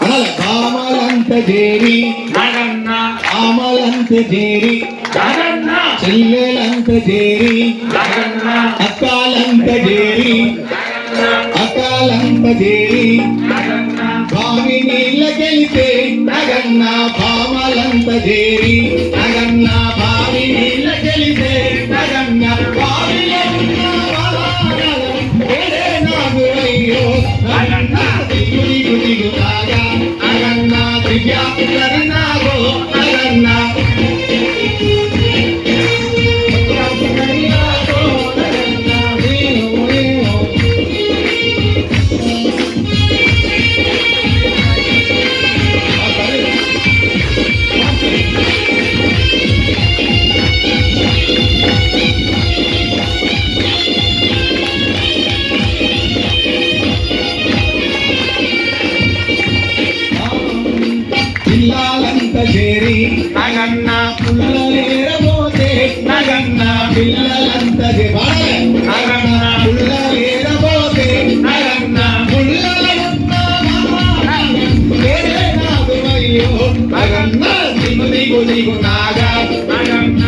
భామలంత చేరి ఆమలంత చేరి చెల్లెలంత చేరి అక్కాలంత చేరి బావి నీళ్ళకెళితే నగన్న భామలంత చేరి బావి నీళ్ళకెళితే నగన్న బావిలో నాగురయ్యో దిగునాగా నగన్న దివ్యాగో నగన్న పిల్లలంత చేరి నగన్న పుల్లలేరబోతే నగన్న పిల్లలంత నగన్న పుల్లలేరబోతే నగన్న పుల్లలయ్యో నగన్న దిగు నాగా నగన్న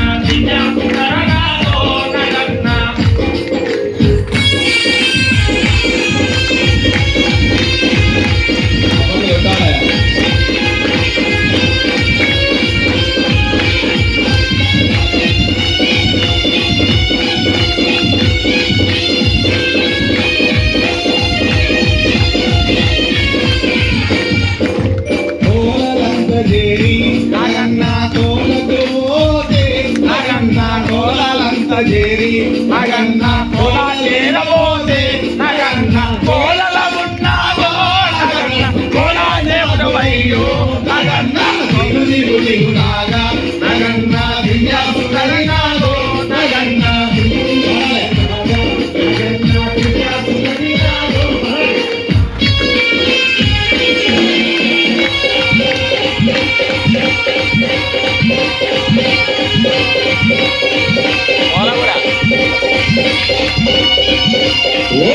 చేరి నగన్న కోలేరబోతే నగన్న కోలల ఉన్నావో నగన్న కోలాదేవుడవయ్యో నగన్న దిగు నాగా నగన్న దివ్యాసుడైనాగో నగన్న ఓ